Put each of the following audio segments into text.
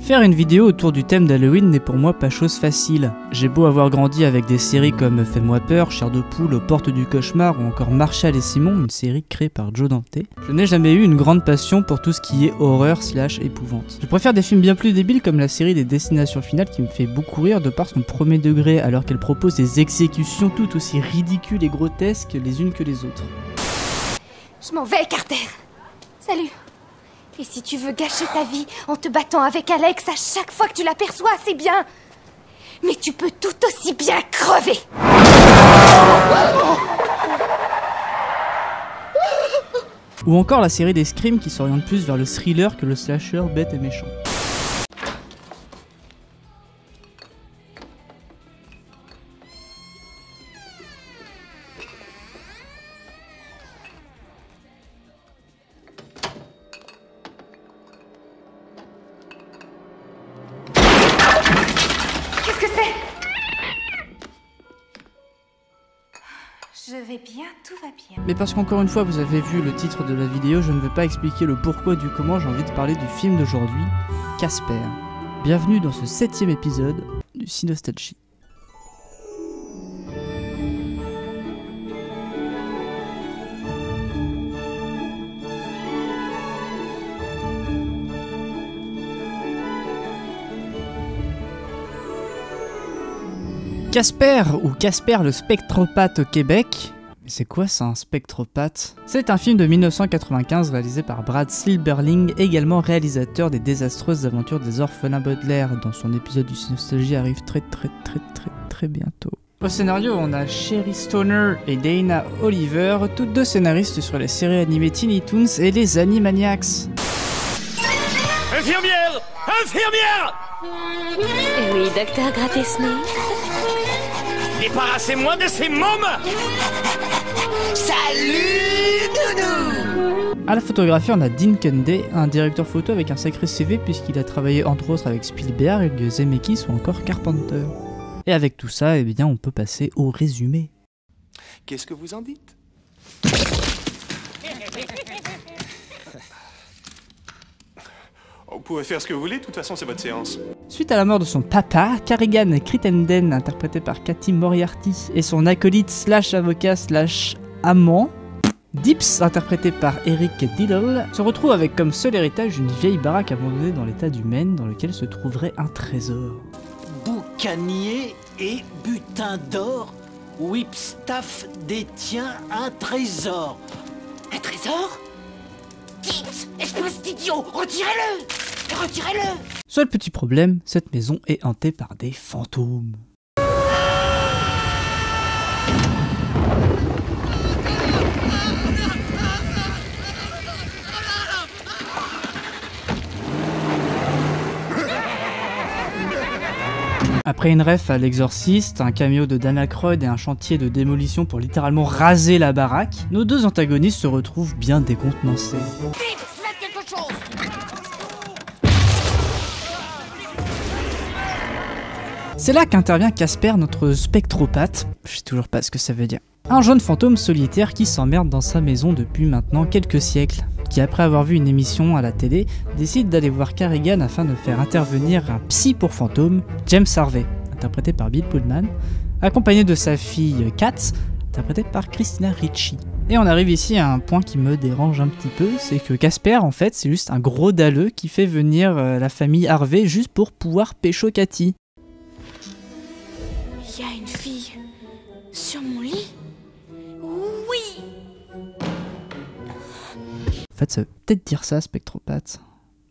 Faire une vidéo autour du thème d'Halloween n'est pour moi pas chose facile. J'ai beau avoir grandi avec des séries comme Fais-moi peur, Chair de poule, aux portes du cauchemar ou encore Marshall et Simon, une série créée par Joe Dante, je n'ai jamais eu une grande passion pour tout ce qui est horreur / épouvante. Je préfère des films bien plus débiles comme la série des Destinations Finales qui me fait beaucoup rire de par son premier degré alors qu'elle propose des exécutions tout aussi ridicules et grotesques les unes que les autres. Je m'en vais, Carter. Salut. Et si tu veux gâcher ta vie en te battant avec Alex à chaque fois que tu l'aperçois, c'est bien. Mais tu peux tout aussi bien crever. Ou encore la série des Scream qui s'oriente plus vers le thriller que le slasher bête et méchant. Qu'est-ce que c'est? Je vais bien, tout va bien. Mais parce qu'encore une fois vous avez vu le titre de la vidéo, je ne vais pas expliquer le pourquoi du comment, j'ai envie de parler du film d'aujourd'hui, Casper. Bienvenue dans ce 7e épisode du Cinostalgie. Casper, ou Casper le spectropathe au Québec. Mais c'est quoi ça, un spectropathe? C'est un film de 1995 réalisé par Brad Silberling, également réalisateur des désastreuses aventures des orphelins Baudelaire, dont son épisode du Cinostalgie arrive très bientôt. Au scénario, on a Sherry Stoner et Dana Oliver, toutes deux scénaristes sur les séries animées Tiny Toons et les Animaniacs. Infirmière! Infirmière! Oui, docteur Gratis-Smith. Débarrassez-moi de ces mômes! Salut, nounou! À la photographie, on a Dean Cundey, un directeur photo avec un sacré CV puisqu'il a travaillé entre autres avec Spielberg, Zemeckis ou encore Carpenter. Et avec tout ça, eh bien, on peut passer au résumé. Qu'est-ce que vous en dites? Vous pouvez faire ce que vous voulez, de toute façon c'est votre séance. Suite à la mort de son papa, Carrigan Crittenden, interprété par Cathy Moriarty, et son acolyte / avocat / amant, Dips, interprété par Eric Diddle, se retrouve avec comme seul héritage une vieille baraque abandonnée dans l'état du Maine dans lequel se trouverait un trésor. Boucanier et butin d'or, Whipstaff détient un trésor. Un trésor? Dites, espèce d'idiot, retirez-le! Retirez-le! Seul petit problème, cette maison est hantée par des fantômes. Après une ref à l'exorciste, un cameo de Dan Aykroyd et un chantier de démolition pour littéralement raser la baraque, nos deux antagonistes se retrouvent bien décontenancés. Vite, faites quelque chose! C'est là qu'intervient Casper, notre spectropathe, je sais toujours pas ce que ça veut dire. Un jeune fantôme solitaire qui s'emmerde dans sa maison depuis maintenant quelques siècles, qui après avoir vu une émission à la télé, décide d'aller voir Carrigan afin de faire intervenir un psy pour fantôme, James Harvey, interprété par Bill Pullman, accompagné de sa fille Kat, interprétée par Christina Ricci. Et on arrive ici à un point qui me dérange un petit peu, c'est que Casper en fait c'est juste un gros dalleux qui fait venir la famille Harvey juste pour pouvoir pécho Cathy. Il y a une fille sur mon lit? Oui! En fait, ça veut peut-être dire ça, spectropathe.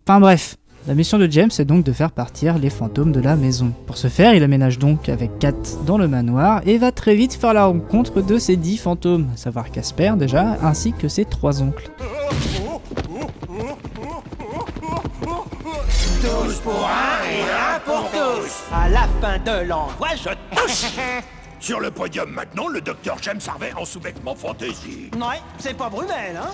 Enfin bref, la mission de James est donc de faire partir les fantômes de la maison. Pour ce faire, il aménage donc avec Kat dans le manoir et va très vite faire la rencontre de ses 10 fantômes, à savoir Casper déjà, ainsi que ses 3 oncles. Tous pour un et un pour tous. À la fin de l'envoi, je touche. Sur le podium maintenant, le docteur James Harvey en sous-vêtements fantaisie. Ouais, c'est pas Brunel, hein?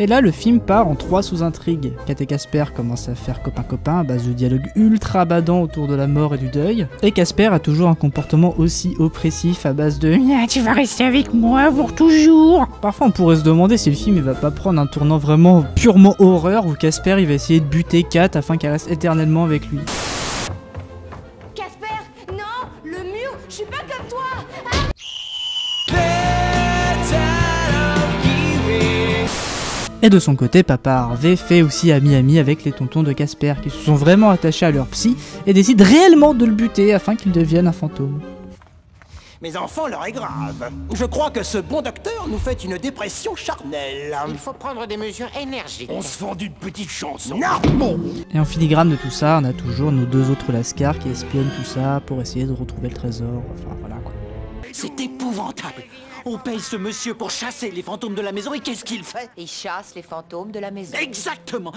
Et là, le film part en 3 sous-intrigues. Kat et Casper commencent à faire copain-copain à base de dialogues ultra badants autour de la mort et du deuil. Et Casper a toujours un comportement aussi oppressif à base de « Tu vas rester avec moi pour toujours !» Parfois, on pourrait se demander si le film il va pas prendre un tournant vraiment purement horreur où Casper il va essayer de buter Kat afin qu'elle reste éternellement avec lui. Casper, non, le mur, je suis pas comme toi. Et de son côté, Papa Harvey fait aussi ami-ami avec les tontons de Casper, qui se sont vraiment attachés à leur psy et décident réellement de le buter afin qu'il devienne un fantôme. Mes enfants, l'heure est grave. Je crois que ce bon docteur nous fait une dépression charnelle. Il faut prendre des mesures énergiques. On se fend d'une petite chanson. Non. Et en filigrane de tout ça, on a toujours nos 2 autres lascars qui espionnent tout ça pour essayer de retrouver le trésor, enfin voilà quoi. C'est épouvantable. On paye ce monsieur pour chasser les fantômes de la maison et qu'est-ce qu'il fait? Il chasse les fantômes de la maison. Exactement.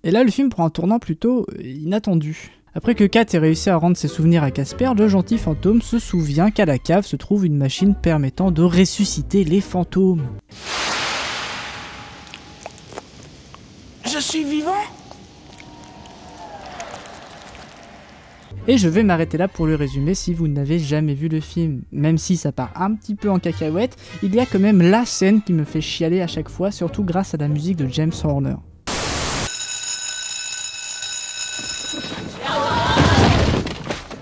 Et là, le film prend un tournant plutôt inattendu. Après que Kat ait réussi à rendre ses souvenirs à Casper, le gentil fantôme se souvient qu'à la cave se trouve une machine permettant de ressusciter les fantômes. Je suis vivant? Et je vais m'arrêter là pour le résumer si vous n'avez jamais vu le film. Même si ça part un petit peu en cacahuète, il y a quand même la scène qui me fait chialer à chaque fois, surtout grâce à la musique de James Horner.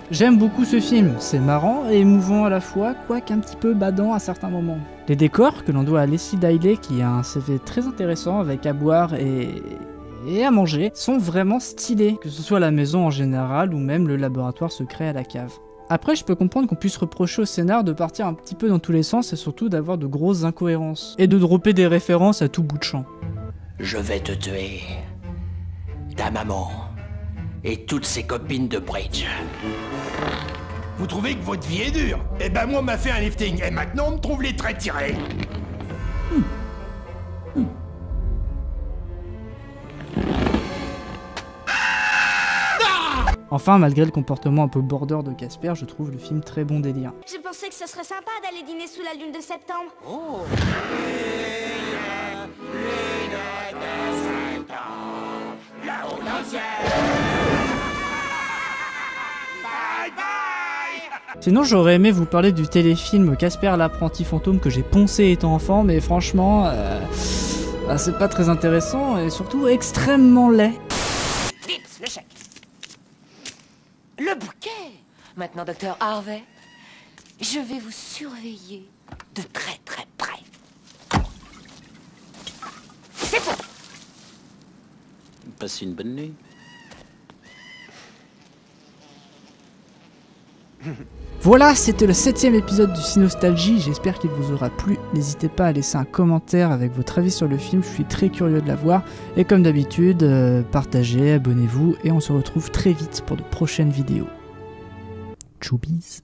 J'aime beaucoup ce film, c'est marrant et émouvant à la fois, quoique un petit peu badant à certains moments. Les décors, que l'on doit à Leslie Diley qui a un CV très intéressant avec à boire et à manger, sont vraiment stylés, que ce soit la maison en général ou même le laboratoire secret à la cave. Après, je peux comprendre qu'on puisse reprocher au scénar de partir un petit peu dans tous les sens et surtout d'avoir de grosses incohérences, et de dropper des références à tout bout de champ. Je vais te tuer. Ta maman. Et toutes ses copines de bridge. Vous trouvez que votre vie est dure? Eh ben moi on m'a fait un lifting et maintenant on me trouve les traits tirés. Enfin, malgré le comportement un peu border de Casper, je trouve le film très bon délire. Je pensais que ce serait sympa d'aller dîner sous la lune de septembre. Oh. Sinon, j'aurais aimé vous parler du téléfilm Casper l'apprenti fantôme que j'ai poncé étant enfant, mais franchement, c'est pas très intéressant et surtout extrêmement laid. Vite, le chèque. Le bouquet. Maintenant, docteur Harvey, je vais vous surveiller de très très près. C'est tout. Passez une bonne nuit. Voilà, c'était le 7e épisode du Cinostalgie, j'espère qu'il vous aura plu. N'hésitez pas à laisser un commentaire avec votre avis sur le film, je suis très curieux de la voir. Et comme d'habitude, partagez, abonnez-vous et on se retrouve très vite pour de prochaines vidéos. Tchoubies.